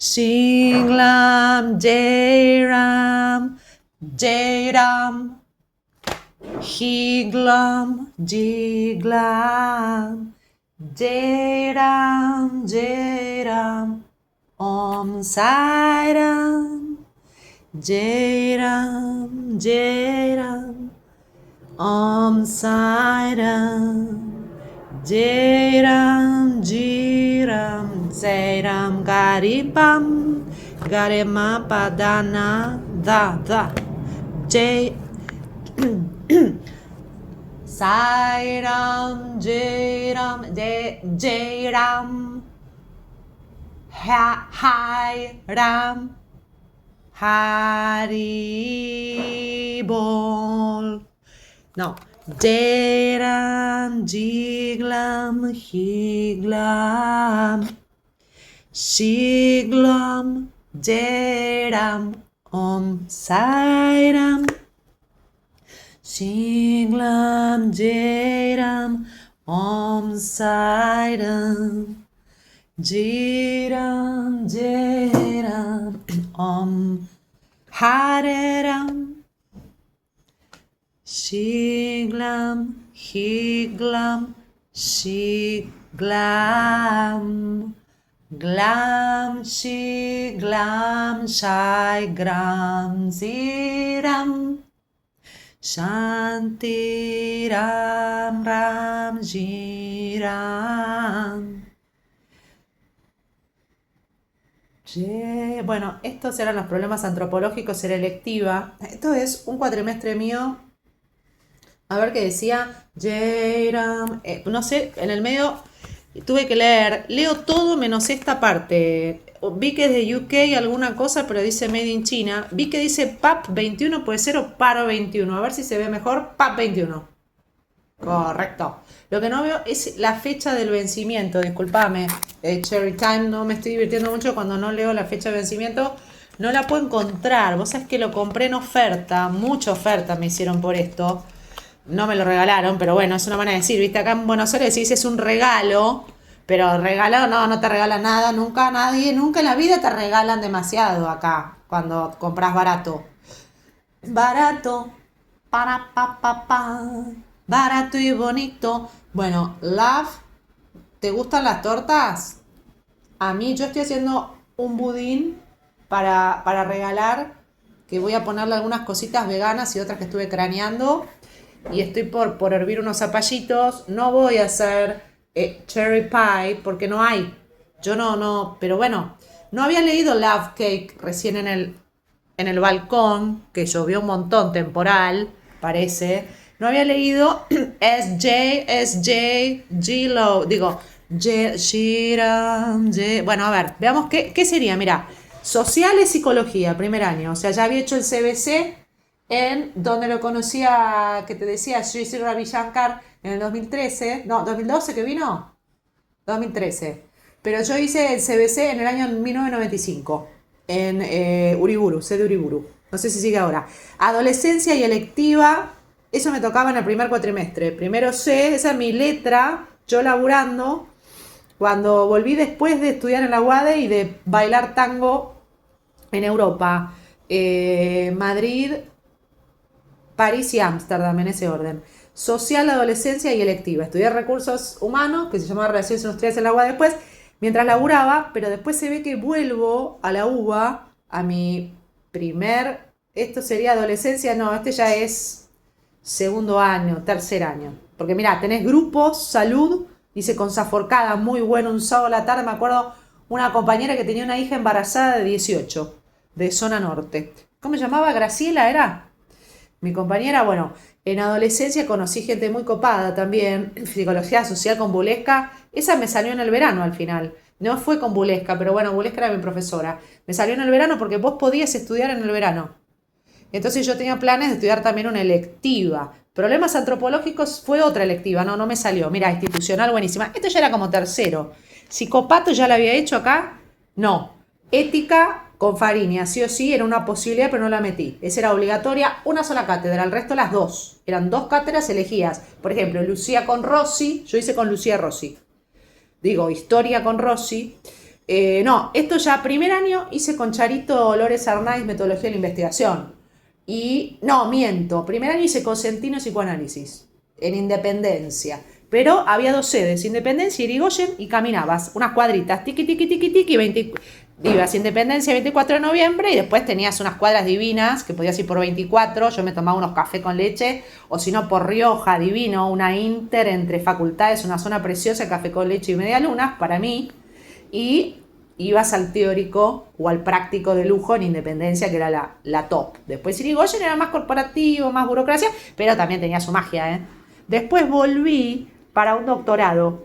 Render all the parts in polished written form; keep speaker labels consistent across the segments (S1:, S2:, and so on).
S1: Shinglam, Jairam, Jairam. Higlam, Jiglam, Jairam, Jairam. Om Sairam, Jairam, Jairam. Om Sairam, Jairam, Jiram, Jairam, Garipam, Garema Padana, Da, Jai. Sairam, Jairam, Jairam, Hai Ram, Haribol. No. Jairam, Jiglam, Higlam, Shiglam, Jairam, Om Sairam. Shiglam, Jairam, Om Sairam. Jairam, Jairam, Om Hare Ram. Shiglam, Higlam, Shiglam, Glam, Shiglam, Shaigram, Ziram, Shanti, Ram, Ram, Jiram. Bueno, estos eran los problemas antropológicos, era electiva. Esto es un cuatrimestre mío. A ver qué decía. Jairam. No sé, en el medio tuve que leer. Leo todo menos esta parte. Vi que es de UK alguna cosa, pero dice Made in China. Vi que dice PAP 21, puede ser, o PARO 21. A ver si se ve mejor. PAP 21. Correcto. Lo que no veo es la fecha del vencimiento. Disculpame, Cherry Time, no me estoy divirtiendo mucho cuando no leo la fecha de vencimiento. No la puedo encontrar. Vos sabés que lo compré en oferta. Mucha oferta me hicieron por esto. No me lo regalaron, pero bueno, es una manera de decir, viste, acá en Buenos Aires decís es un regalo, pero regalado no te regalan nada, nunca nadie, nunca en la vida te regalan demasiado acá, cuando compras barato. Barato, barato y bonito. Bueno, Love, ¿te gustan las tortas? A mí yo estoy haciendo un budín para regalar, que voy a ponerle algunas cositas veganas y otras que estuve craneando. Y estoy por hervir unos zapallitos. No voy a hacer cherry pie porque no hay. Yo no, pero bueno, no había leído Love Cake recién en el balcón, que llovió un montón, temporal, parece. No había leído SJ, G-Lo, digo, Shiram, bueno, a ver, veamos qué sería, mira, sociales, psicología, primer año, o sea, ya había hecho el CBC en donde lo conocía, que te decía, Sri Ravi Shankar en el 2013, no, 2012 que vino, 2013, pero yo hice el CBC en el año 1995, en Uriburu, sé de Uriburu, no sé si sigue ahora. Adolescencia y electiva, eso me tocaba en el primer cuatrimestre, primero C, esa es mi letra, yo laburando, cuando volví después de estudiar en la UADE y de bailar tango en Europa, Madrid, París y Ámsterdam, en ese orden. Social, adolescencia y electiva. Estudié recursos humanos, que se llamaba Relaciones Industriales en la UBA después, mientras laburaba, pero después se ve que vuelvo a la UBA, a mi esto sería adolescencia, no, este ya es segundo año, tercer año. Porque mirá, tenés grupos, salud, dice con Saforcada, muy bueno, un sábado a la tarde, me acuerdo, una compañera que tenía una hija embarazada de 18, de zona norte. ¿Cómo se llamaba? ¿Graciela era? Mi compañera, bueno, en adolescencia conocí gente muy copada también, psicología social con Bulesca, esa me salió en el verano al final, no fue con Bulesca, pero bueno, Bulesca era mi profesora, me salió en el verano porque vos podías estudiar en el verano, entonces yo tenía planes de estudiar también una electiva, problemas antropológicos fue otra electiva, no me salió, mira, institucional buenísima, esto ya era como tercero, psicopato ya lo había hecho acá, no, ética con Fariña, sí o sí, era una posibilidad, pero no la metí. Esa era obligatoria, una sola cátedra, el resto las dos. Eran dos cátedras elegidas. Por ejemplo, Lucía con Rossi, yo hice con Lucía Rossi. Digo, historia con Rossi. No, esto ya primer año hice con Charito Dolores Arnaiz metodología de la investigación. Y no, miento, primer año hice con Centino psicoanálisis en Independencia. Pero había dos sedes, Independencia y Irigoyen, y caminabas unas cuadritas, tiqui, tiqui, tiqui, tiqui, 20, ibas a Independencia 24 de noviembre y después tenías unas cuadras divinas que podías ir por 24, yo me tomaba unos cafés con leche, o si no por Rioja, divino, una inter entre facultades, una zona preciosa, café con leche y media luna, para mí, y ibas al teórico o al práctico de lujo en Independencia, que era la top. Después Irigoyen era más corporativo, más burocracia, pero también tenía su magia, ¿eh? Después volví para un doctorado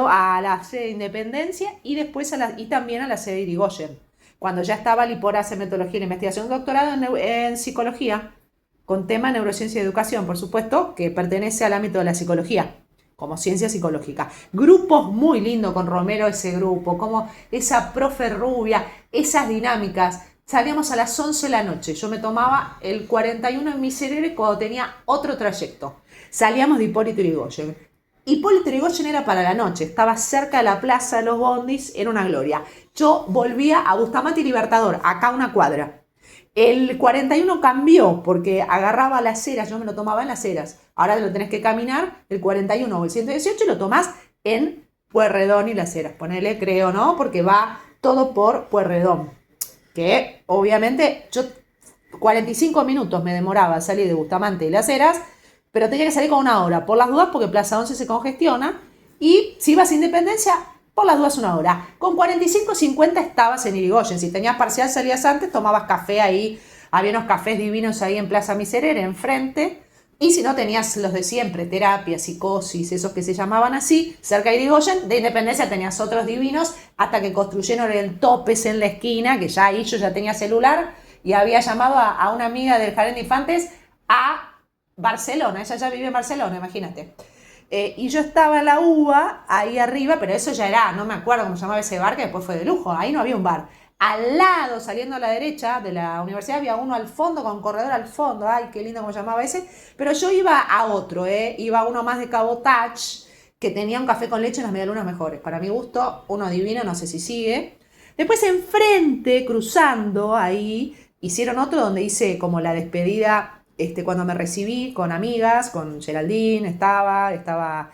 S1: a la sede de Independencia y después y también a la sede de Irigoyen. Cuando ya estaba Liporas en metodología y investigación, un doctorado en psicología, con tema neurociencia y educación, por supuesto, que pertenece al ámbito de la psicología, como ciencia psicológica. Grupos muy lindos con Romero, ese grupo, como esa profe rubia, esas dinámicas. Salíamos a las 11 de la noche, yo me tomaba el 41 en Miserere cuando tenía otro trayecto. Salíamos de Hipólito Yrigoyen. Hipólito Yrigoyen era para la noche, estaba cerca de la plaza de los bondis, era una gloria. Yo volvía a Bustamante y Libertador, acá una cuadra. El 41 cambió porque agarraba las Heras, yo me lo tomaba en las Heras. Ahora lo tenés que caminar el 41 o el 118 y lo tomás en Pueyrredón y las Heras. Ponele, creo, ¿no? Porque va todo por Pueyrredón. Que obviamente yo 45 minutos me demoraba salir de Bustamante y las Heras, pero tenía que salir con una hora, por las dudas, porque Plaza 11 se congestiona. Y si ibas a Independencia, por las dudas una hora. Con 45-50 estabas en Irigoyen. Si tenías parcial salías antes, tomabas café ahí. Había unos cafés divinos ahí en Plaza Miserere, enfrente. Y si no, tenías los de siempre, terapia, psicosis, esos que se llamaban así, cerca de Irigoyen. De Independencia tenías otros divinos, hasta que construyeron el Topes en la esquina, que ya ahí yo ya tenía celular, y había llamado a una amiga del Jardín de Infantes a Barcelona. Ella ya vive en Barcelona, imagínate. Y yo estaba en la UBA, ahí arriba, pero eso ya era, no me acuerdo cómo se llamaba ese bar, que después fue de lujo, ahí no había un bar. Al lado, saliendo a la derecha de la universidad, había uno al fondo, con corredor al fondo, ay, qué lindo cómo se llamaba ese, pero yo iba a otro, iba a uno más de cabotage, que tenía un café con leche en las medialunas mejores. Para mi gusto, uno divino, no sé si sigue. Después enfrente, cruzando ahí, hicieron otro donde hice como la despedida. Cuando me recibí con amigas, con Geraldine, estaba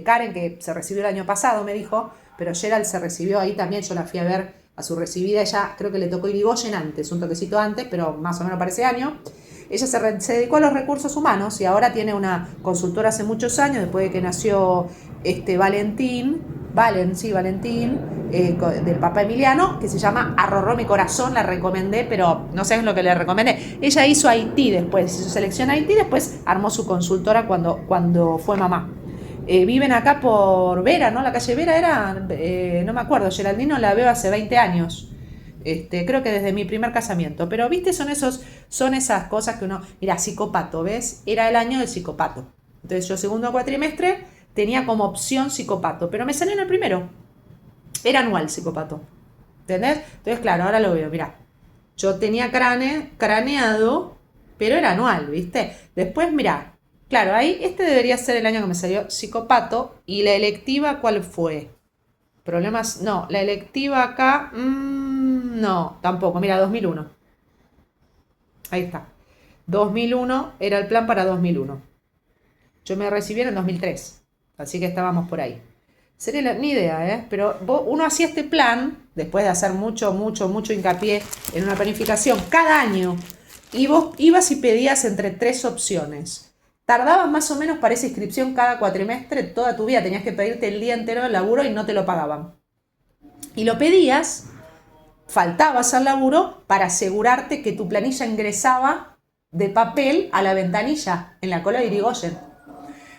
S1: Karen, que se recibió el año pasado, me dijo, pero Gerald se recibió ahí también, yo la fui a ver a su recibida, ella creo que le tocó Irigoyen antes, un toquecito antes, pero más o menos para ese año. Ella se dedicó a los recursos humanos y ahora tiene una consultora hace muchos años, después de que nació Valentín, del papá Emiliano, que se llama Arrorró mi corazón, la recomendé, pero no sé lo que le recomendé. Ella hizo Haití después, hizo selección Haití, después armó su consultora cuando fue mamá. Viven acá por Vera, ¿no? La calle Vera era, no me acuerdo, Geraldino la veo hace 20 años. Creo que desde mi primer casamiento. Pero, viste, son esas cosas que uno... Mira, psicopato, ¿ves? Era el año del psicopato. Entonces yo segundo cuatrimestre tenía como opción psicopato, pero me salió en el primero. Era anual psicopato. ¿Entendés? Entonces, claro, ahora lo veo, mirá. Yo tenía craneado, pero era anual, ¿viste? Después, mirá. Claro, ahí debería ser el año que me salió psicopato. ¿Y la electiva cuál fue? Problemas, no, la electiva acá, no, tampoco, mira, 2001. Ahí está. 2001 era el plan para 2001. Yo me recibí en 2003, así que estábamos por ahí. Sería ni idea, ¿eh? Pero uno hacía este plan, después de hacer mucho hincapié en una planificación cada año, y vos ibas y pedías entre 3 opciones. Tardabas más o menos para esa inscripción cada cuatrimestre, toda tu vida tenías que pedirte el día entero del laburo y no te lo pagaban. Y lo pedías, faltabas al laburo para asegurarte que tu planilla ingresaba de papel a la ventanilla en la cola de Irigoyen.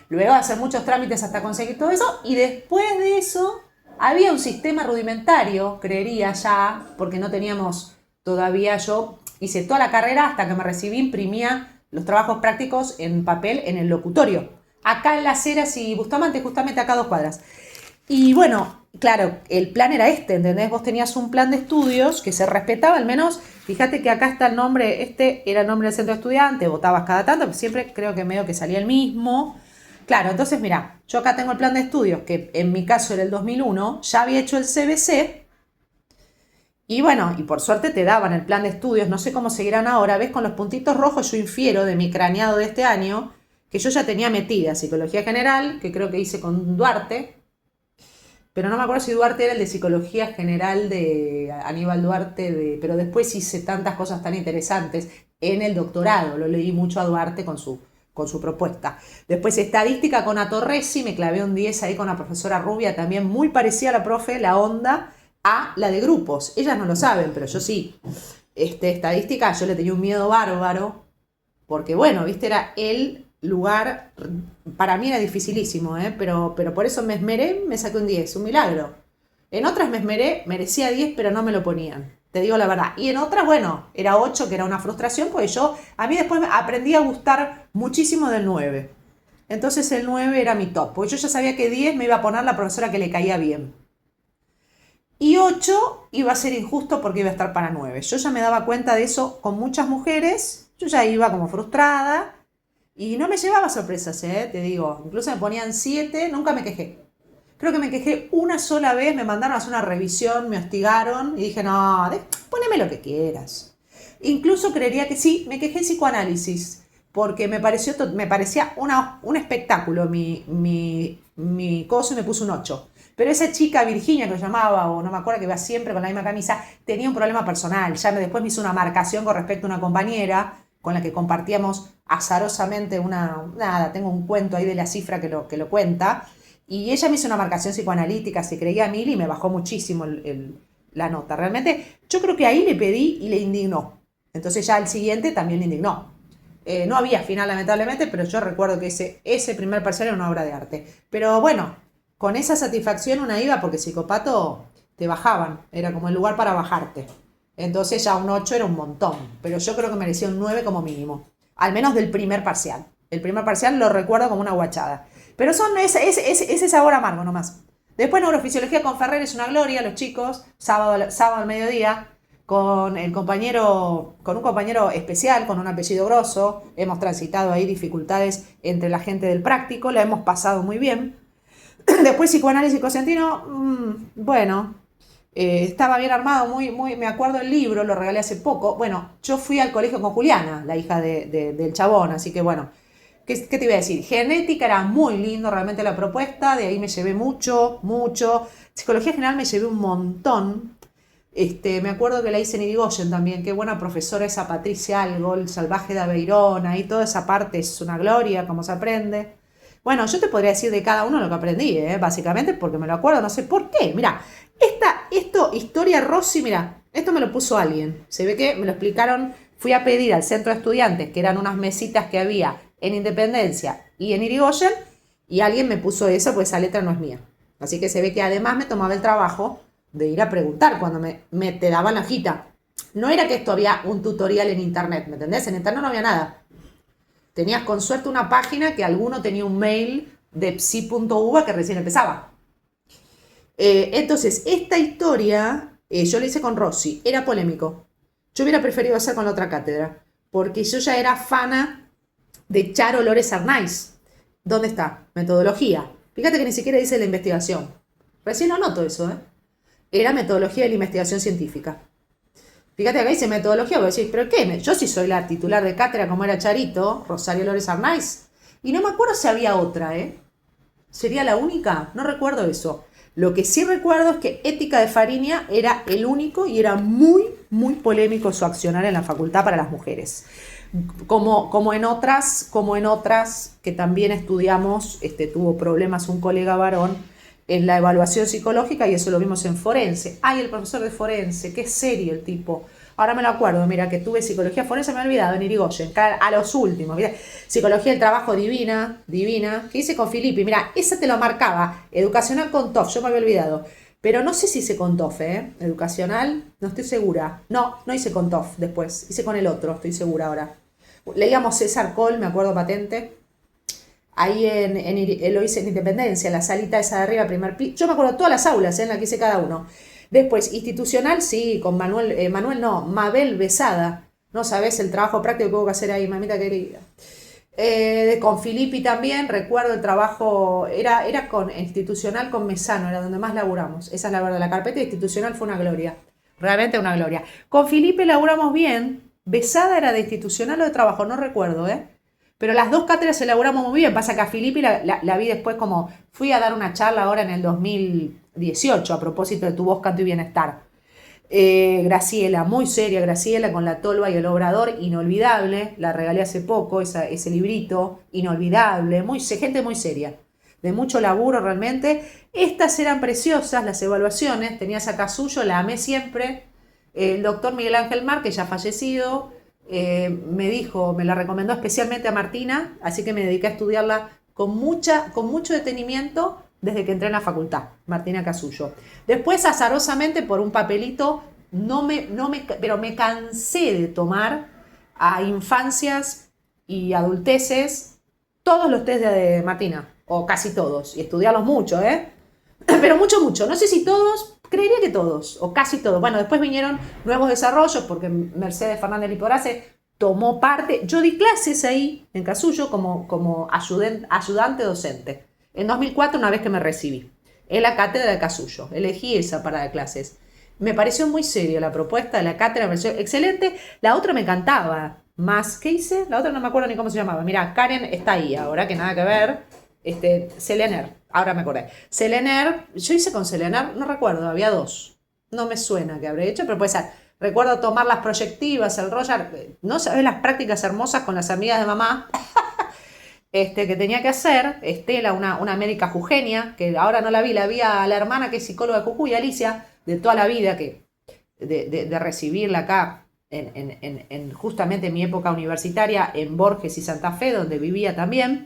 S1: Luego de hacer muchos trámites hasta conseguir todo eso, y después de eso había un sistema rudimentario, creería ya, porque no teníamos todavía, yo hice toda la carrera hasta que me recibí, imprimía los trabajos prácticos en papel en el locutorio. Acá en Las Heras y Bustamante, justamente acá a 2 cuadras. Y bueno, claro, el plan era ¿entendés? Vos tenías un plan de estudios que se respetaba, al menos, fíjate que acá está el nombre, era el nombre del centro de estudiantes, votabas cada tanto, pero siempre creo que medio que salía el mismo. Claro, entonces mirá, Yo acá tengo el plan de estudios, que en mi caso era el 2001, ya había hecho el CBC, y bueno, y por suerte te daban el plan de estudios, no sé cómo seguirán ahora, ves con los puntitos rojos yo infiero de mi craneado de este año, que yo ya tenía metida psicología general, que creo que hice con Duarte, pero no me acuerdo si Duarte era el de psicología general de Aníbal Duarte, pero después hice tantas cosas tan interesantes en el doctorado, lo leí mucho a Duarte con su propuesta. Después estadística con Atorresi, me clavé un 10 ahí con la profesora Rubia, también muy parecida a la profe, la onda, a la de grupos. Ellas no lo saben, pero yo sí. Estadística, yo le tenía un miedo bárbaro, porque bueno, viste, era el lugar, para mí era dificilísimo, pero por eso me esmeré, me saqué un 10, un milagro. En otras me esmeré, merecía 10, pero no me lo ponían, te digo la verdad. Y en otras, bueno, era 8, que era una frustración, porque a mí después aprendí a gustar muchísimo del 9. Entonces el 9 era mi top, porque yo ya sabía que 10 me iba a poner la profesora que le caía bien. Y 8 iba a ser injusto porque iba a estar para 9. Yo ya me daba cuenta de eso con muchas mujeres, yo ya iba como frustrada y no me llevaba sorpresas, te digo. Incluso me ponían 7, nunca me quejé. Creo que me quejé una sola vez, me mandaron a hacer una revisión, me hostigaron y dije, no, poneme lo que quieras. Incluso creería que sí, me quejé en psicoanálisis, porque me parecía un espectáculo mi coso y me puso un 8. Pero esa chica, Virginia, que lo llamaba, o no me acuerdo, que iba siempre con la misma camisa, tenía un problema personal. Después me hizo una marcación con respecto a una compañera con la que compartíamos azarosamente nada, tengo un cuento ahí de la cifra que lo cuenta, y ella me hizo una marcación psicoanalítica, se creía 1000 y me bajó muchísimo la nota. Realmente, yo creo que ahí le pedí y le indignó. Entonces ya el siguiente también le indignó. No había final, lamentablemente, pero yo recuerdo que ese primer parcial era una obra de arte. Pero bueno, con esa satisfacción una iba porque psicopato te bajaban, era como el lugar para bajarte. Entonces ya un 8 era un montón, pero yo creo que merecía un 9 como mínimo, al menos del primer parcial. El primer parcial lo recuerdo como una guachada. Pero ese sabor amargo nomás. Después neurofisiología con Ferrer es una gloria, los chicos, sábado al mediodía, con un compañero especial, con un apellido grosso. Hemos transitado ahí dificultades entre la gente del práctico, la hemos pasado muy bien. Después psicoanálisis cosentino, bueno, estaba bien armado, me acuerdo el libro, lo regalé hace poco. Bueno, yo fui al colegio con Juliana, la hija del chabón, así que bueno, ¿qué te iba a decir? Genética era muy lindo realmente la propuesta, de ahí me llevé mucho. Psicología general me llevé un montón. Me acuerdo que la hice en Irigoyen también, qué buena profesora esa Patricia Algo, el salvaje de Aveirón, ahí toda esa parte es una gloria, cómo se aprende. Bueno, yo te podría decir de cada uno lo que aprendí, básicamente porque me lo acuerdo, no sé por qué. Mira, historia Rossi, mira, esto me lo puso alguien. Se ve que me lo explicaron, fui a pedir al centro de estudiantes, que eran unas mesitas que había en Independencia y en Irigoyen, y alguien me puso eso, pues esa letra no es mía. Así que se ve que además me tomaba el trabajo de ir a preguntar cuando te daban la hojita. No era que esto había un tutorial en internet, ¿me entendés? En internet no había nada. Tenías con suerte una página que alguno tenía un mail de psi.uva que recién empezaba. Entonces, esta historia, yo la hice con Rossi, era polémico. Yo hubiera preferido hacer con la otra cátedra, porque yo ya era fana de Charo Lores Arnaiz. ¿Dónde está? Metodología. Fíjate que ni siquiera dice la investigación. Recién lo noto eso, Era metodología de la investigación científica. Fíjate acá dice metodología, vos decís, ¿pero qué? Yo sí soy la titular de cátedra como era Charito, Rosario Lores Arnaiz. Y no me acuerdo si había otra, ¿Sería la única? No recuerdo eso. Lo que sí recuerdo es que ética de Fariña era el único y era muy, muy polémico su accionar en la facultad para las mujeres. Como en otras que también estudiamos, tuvo problemas un colega varón en la evaluación psicológica y eso lo vimos en forense. Ay, el profesor de forense, qué serio el tipo. Ahora me lo acuerdo, mira, que tuve psicología forense, me he olvidado, en Irigoyen, a los últimos. Mira, psicología del trabajo divina, que hice con Filippi. Mira, esa te lo marcaba, educacional con TOF, yo me había olvidado. Pero no sé si hice con TOF, educacional, no estoy segura. No hice con TOF después, hice con el otro, estoy segura ahora. Leíamos César Col, me acuerdo patente. Ahí lo hice en Independencia, en la salita esa de arriba, primer piso. Yo me acuerdo todas las aulas en las que hice cada uno. Después, institucional, sí, con Mabel Besada. No sabes el trabajo práctico que hubo que hacer ahí, mamita querida. Con Filippi también, recuerdo el trabajo, era institucional con Mesano, era donde más laburamos. Esa es la verdad, la carpeta institucional fue una gloria, realmente una gloria. Con Filippi laburamos bien, Besada era de institucional o de trabajo, no recuerdo, ¿eh? Pero las dos cátedras elaboramos muy bien. Pasa que a Filippi la vi después como fui a dar una charla ahora en el 2018 a propósito de Tu voz, canto y bienestar. Graciela, muy seria Graciela, con La tolva y el obrador, inolvidable, la regalé hace poco, ese librito, inolvidable, gente muy seria, de mucho laburo realmente. Estas eran preciosas, las evaluaciones, tenías a Casullo, la amé siempre. El doctor Miguel Ángel Mar, que ya ha fallecido, me la recomendó especialmente a Martina, así que me dediqué a estudiarla con mucho detenimiento desde que entré en la facultad, Martina Casullo. Después, azarosamente, por un papelito, pero me cansé de tomar a infancias y adulteces todos los test de Martina, o casi todos, y estudiarlos mucho, ¿eh? Pero mucho. No sé si todos, creería que todos, o casi todos. Bueno, después vinieron nuevos desarrollos porque Mercedes Fernández Liporace tomó parte. Yo di clases ahí, en Casullo, como ayudante docente. En 2004, una vez que me recibí, en la cátedra de Casullo. Elegí esa para dar clases. Me pareció muy seria la propuesta de la cátedra, me pareció excelente. La otra me encantaba más. ¿Qué hice? La otra no me acuerdo ni cómo se llamaba. Mira, Karen está ahí ahora, que nada que ver. Selener, ahora me acordé. Selener, yo hice con Selener, no recuerdo, había dos. No me suena que habré hecho, pero puede ser. Recuerdo tomar las proyectivas, el Roger, no sabes las prácticas hermosas con las amigas de mamá. Que tenía que hacer, Estela, una médica jujeña, que ahora no la vi a la hermana que es psicóloga de Jujuy, Alicia, de toda la vida, de recibirla acá, justamente en mi época universitaria, en Borges y Santa Fe, donde vivía también,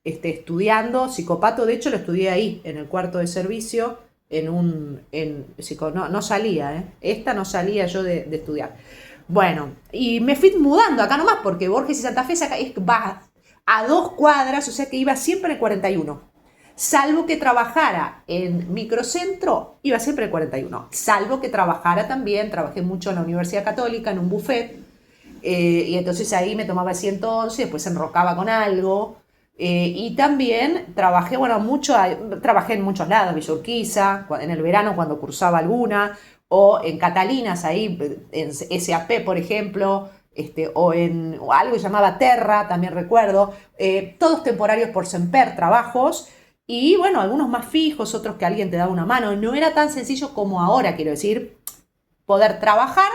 S1: estudiando psicopato. De hecho lo estudié ahí, en el cuarto de servicio, no salía, esta no salía yo de estudiar. Bueno, y me fui mudando acá nomás, porque Borges y Santa Fe va a 2 cuadras, o sea que iba siempre el 41. Salvo que trabajara en microcentro, iba siempre el 41. Salvo que trabajara también, trabajé mucho en la Universidad Católica, en un buffet, y entonces ahí me tomaba el 111, después enrocaba con algo. Y también trabajé en muchos lados, Villa Urquiza, en el verano cuando cursaba alguna, o en Catalinas, ahí, en SAP, por ejemplo, o algo que llamaba Terra, también recuerdo, todos temporarios por Semper, trabajos, y bueno, algunos más fijos, otros que alguien te daba una mano. No era tan sencillo como ahora, quiero decir, poder trabajar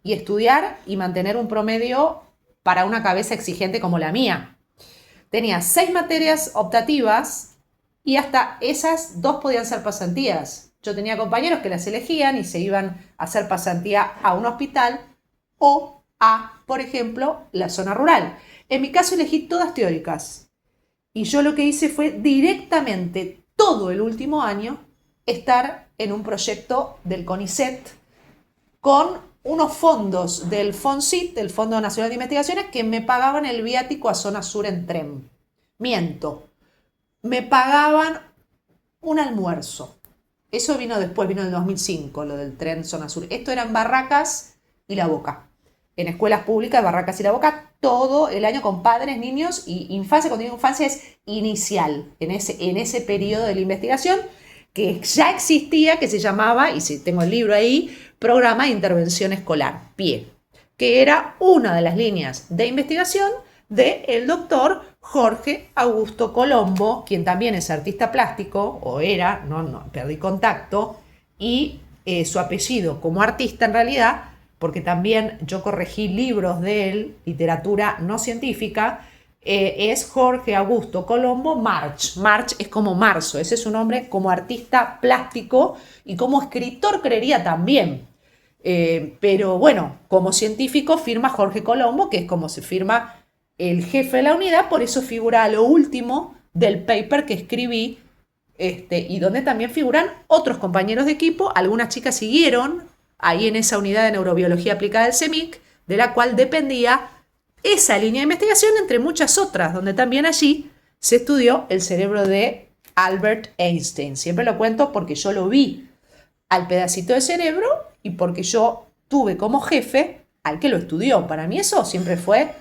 S1: y estudiar y mantener un promedio para una cabeza exigente como la mía. Tenía 6 materias optativas y hasta esas 2 podían ser pasantías. Yo tenía compañeros que las elegían y se iban a hacer pasantía a un hospital o a, por ejemplo, la zona rural. En mi caso elegí todas teóricas. Y yo lo que hice fue directamente todo el último año estar en un proyecto del CONICET con unos fondos del FONSIT, del Fondo Nacional de Investigaciones, que me pagaban el viático a zona sur en tren. Miento, me pagaban un almuerzo. Eso vino después, vino en el 2005, lo del tren zona sur. Esto eran Barracas y La Boca. En escuelas públicas, Barracas y La Boca, todo el año con padres, niños y infancia. Cuando digo infancia es inicial, en ese periodo de la investigación, que ya existía, que se llamaba, y si tengo el libro ahí, Programa de Intervención Escolar, PIE, que era una de las líneas de investigación del doctor Jorge Augusto Colombo, quien también es artista plástico, o era, no perdí contacto, y su apellido como artista en realidad, porque también yo corregí libros de él, literatura no científica, es Jorge Augusto Colombo March. March es como marzo, ese es su nombre como artista plástico y como escritor creería también. Pero bueno, como científico firma Jorge Colombo, que es como se firma el jefe de la unidad, por eso figura a lo último del paper que escribí, y donde también figuran otros compañeros de equipo. Algunas chicas siguieron ahí en esa unidad de neurobiología aplicada del CEMIC, de la cual dependía esa línea de investigación, entre muchas otras, donde también allí se estudió el cerebro de Albert Einstein. Siempre lo cuento porque yo lo vi al pedacito de cerebro y porque yo tuve como jefe al que lo estudió. Para mí eso siempre fue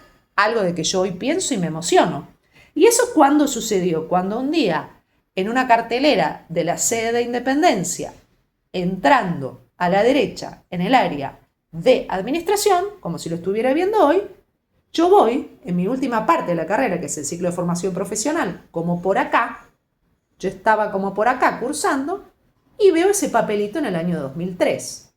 S1: algo de que yo hoy pienso y me emociono. ¿Y eso cuándo sucedió? Cuando un día, en una cartelera de la sede de Independencia, entrando a la derecha en el área de administración, como si lo estuviera viendo hoy, yo voy, en mi última parte de la carrera, que es el ciclo de formación profesional, como por acá, yo estaba como por acá cursando, y veo ese papelito en el año 2003.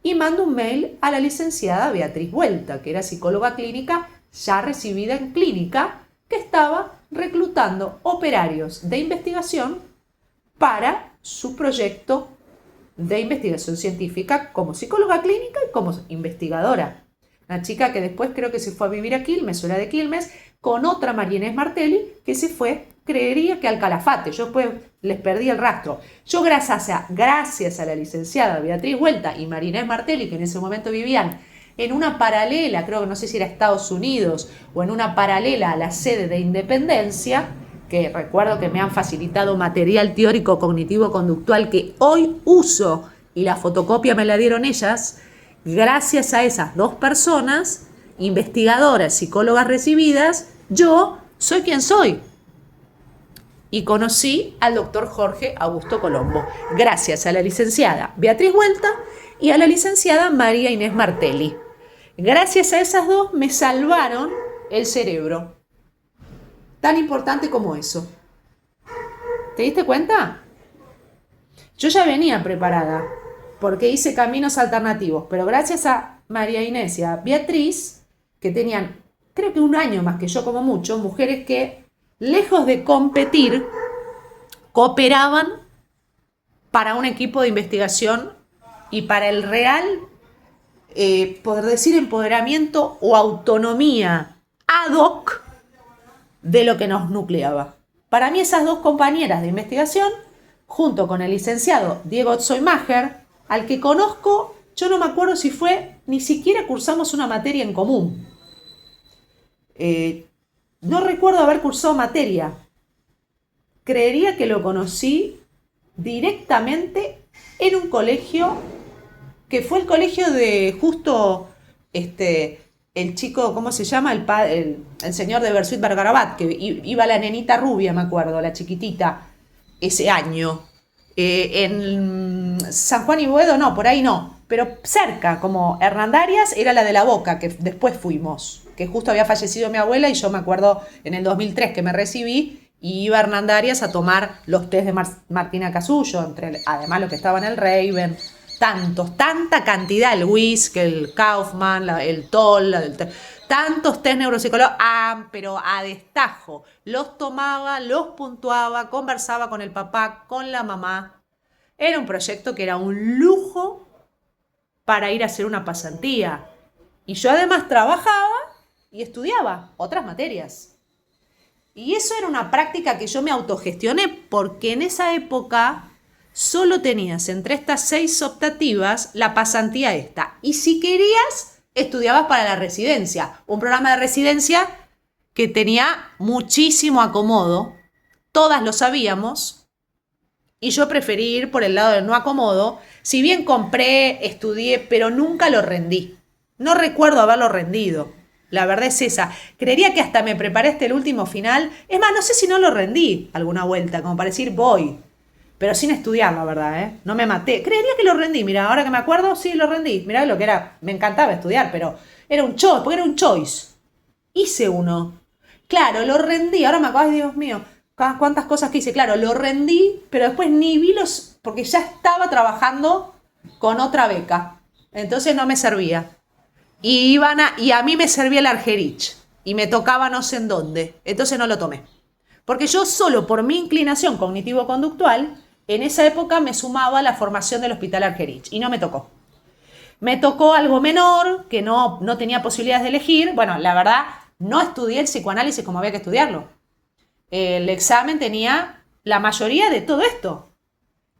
S1: Y mando un mail a la licenciada Beatriz Vuelta, que era psicóloga clínica, ya recibida en clínica, que estaba reclutando operarios de investigación para su proyecto de investigación científica como psicóloga clínica y como investigadora. Una chica que después creo que se fue a vivir a Quilmes, o era de Quilmes, con otra María Inés Martelli, que se fue, creería que al Calafate. Yo después les perdí el rastro. Yo gracias a la licenciada Beatriz Vuelta y María Inés Martelli, que en ese momento vivían en una paralela, creo que no sé si era Estados Unidos, o en una paralela a la sede de Independencia, que recuerdo que me han facilitado material teórico cognitivo-conductual que hoy uso, y la fotocopia me la dieron ellas. Gracias a esas dos personas, investigadoras, psicólogas recibidas, yo soy quien soy. Y conocí al doctor Jorge Augusto Colombo, gracias a la licenciada Beatriz Vuelta y a la licenciada María Inés Martelli. Gracias a esas dos me salvaron el cerebro. Tan importante como eso. ¿Te diste cuenta? Yo ya venía preparada, porque hice caminos alternativos, pero gracias a María Inés y a Beatriz, que tenían, creo que un año más que yo como mucho, mujeres que, lejos de competir, cooperaban para un equipo de investigación y para el real, poder decir, empoderamiento o autonomía ad hoc de lo que nos nucleaba. Para mí esas dos compañeras de investigación, junto con el licenciado Diego Zollmacher, al que conozco, yo no me acuerdo si fue, ni siquiera cursamos una materia en común. No recuerdo haber cursado materia. Creería que lo conocí directamente en un colegio, que fue el colegio de justo el chico, ¿cómo se llama? El señor de Bersuit Vergarabat, que iba la nenita rubia, me acuerdo, la chiquitita, ese año. En San Juan y Boedo, no, por ahí no, pero cerca, como Hernandarias era la de La Boca, que después fuimos, que justo había fallecido mi abuela y yo me acuerdo en el 2003 que me recibí y iba a Hernandarias a tomar los tés de Martina Casullo, además lo que estaba en el Raven, tanta cantidad, el Whisk, el Kaufman, el Toll, tantos test neuropsicólogos, pero a destajo. Los tomaba, los puntuaba, conversaba con el papá, con la mamá. Era un proyecto que era un lujo para ir a hacer una pasantía. Y yo además trabajaba y estudiaba otras materias. Y eso era una práctica que yo me autogestioné porque en esa época solo tenías entre estas 6 optativas la pasantía esta. Y si querías, estudiabas para la residencia. Un programa de residencia que tenía muchísimo acomodo. Todas lo sabíamos. Y yo preferí ir por el lado del no acomodo. Si bien compré, estudié, pero nunca lo rendí. No recuerdo haberlo rendido. La verdad es esa. Creería que hasta me preparé el último final. Es más, no sé si no lo rendí alguna vuelta, como para decir voy. Pero sin estudiar, la verdad, ¿eh? No me maté. Creería que lo rendí. Mira, ahora que me acuerdo, sí, lo rendí. Mirá lo que era. Me encantaba estudiar, pero era un choice, porque era un choice. Hice uno. Claro, lo rendí. Ahora me acuerdo, Dios mío, cuántas cosas que hice. Claro, lo rendí, pero después ni vi porque ya estaba trabajando con otra beca. Entonces no me servía. Y a mí me servía el Argerich. Y me tocaba no sé en dónde. Entonces no lo tomé. Porque yo solo por mi inclinación cognitivo-conductual, en esa época me sumaba a la formación del Hospital Argerich. Y no me tocó. Me tocó algo menor, que no tenía posibilidades de elegir. Bueno, la verdad, no estudié el psicoanálisis como había que estudiarlo. El examen tenía la mayoría de todo esto.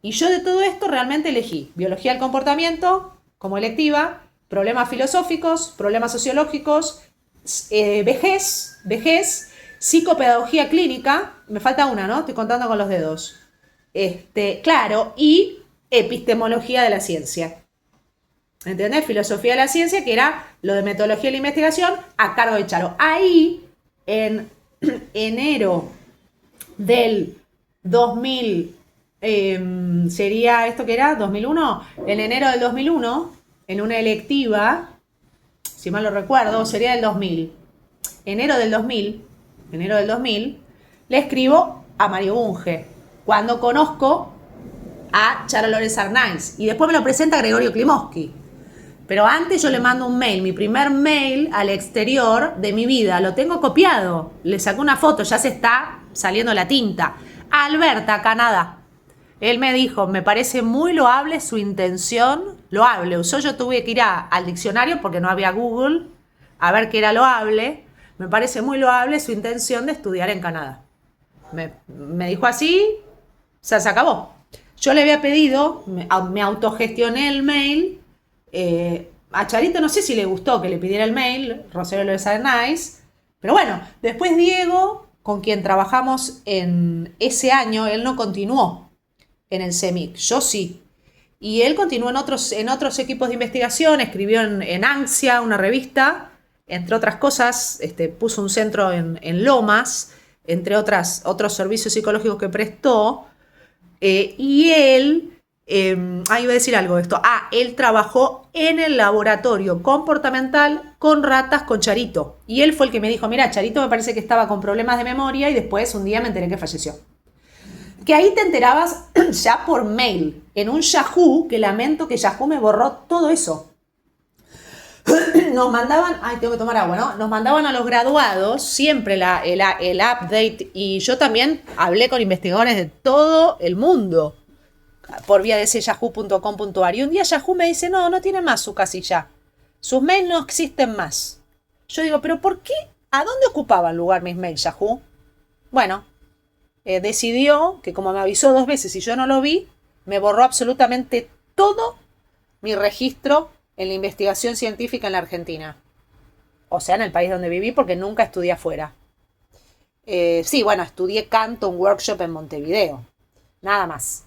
S1: Y yo de todo esto realmente elegí biología del comportamiento como electiva, problemas filosóficos, problemas sociológicos, vejez, psicopedagogía clínica, me falta una, ¿no? Estoy contando con los dedos. Claro, y epistemología de la ciencia. ¿Entendés? Filosofía de la ciencia, que era lo de metodología de la investigación a cargo de Charo. Ahí, en enero del 2000, sería esto que era, 2001, en enero del 2001, en una electiva, si mal lo recuerdo, sería del 2000, enero del 2000, le escribo a Mario Bunge, cuando conozco a Charo López Arnaiz, y después me lo presenta Gregorio Klimovsky. Pero antes yo le mando un mail, mi primer mail al exterior de mi vida, lo tengo copiado, le saco una foto, ya se está saliendo la tinta. A Alberta, Canadá. Él me dijo, me parece muy loable su intención, loable. Yo tuve que ir al diccionario porque no había Google, a ver qué era loable. Me parece muy loable su intención de estudiar en Canadá. Me dijo así, se acabó. Yo le había pedido, me autogestioné el mail. A Charito no sé si le gustó que le pidiera el mail, Rosario López Arnaiz, pero bueno, después Diego, con quien trabajamos en ese año, él no continuó en el CEMIC, yo sí. Y él continuó en otros equipos de investigación, escribió en Anxia, una revista, entre otras cosas, puso un centro en Lomas, entre otros servicios psicológicos que prestó, y él... iba a decir algo de esto. Él trabajó en el laboratorio comportamental con ratas con Charito. Y él fue el que me dijo, mira, Charito me parece que estaba con problemas de memoria y después un día me enteré que falleció. Que ahí te enterabas ya por mail, en un Yahoo, que lamento que Yahoo me borró todo eso. Nos mandaban, tengo que tomar agua, ¿no? Nos mandaban a los graduados siempre el update, y yo también hablé con investigadores de todo el mundo por vía de ese yahoo.com.ar. Y un día Yahoo me dice, no tiene más su casilla. Sus mails no existen más. Yo digo, ¿pero por qué? ¿A dónde ocupaban lugar mis mails, Yahoo? Bueno, decidió que como me avisó 2 veces y yo no lo vi, me borró absolutamente todo mi registro en la investigación científica en la Argentina. O sea, en el país donde viví, porque nunca estudié afuera. Sí, bueno, estudié canto, un workshop en Montevideo. Nada más.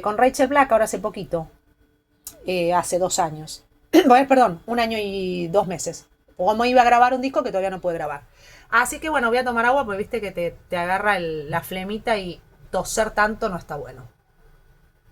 S1: Con Rachel Black ahora hace poquito, hace 2 años, perdón, 1 año y 2 meses, como iba a grabar un disco que todavía no pude grabar. Así que bueno, voy a tomar agua porque viste que te agarra la flemita y toser tanto no está bueno.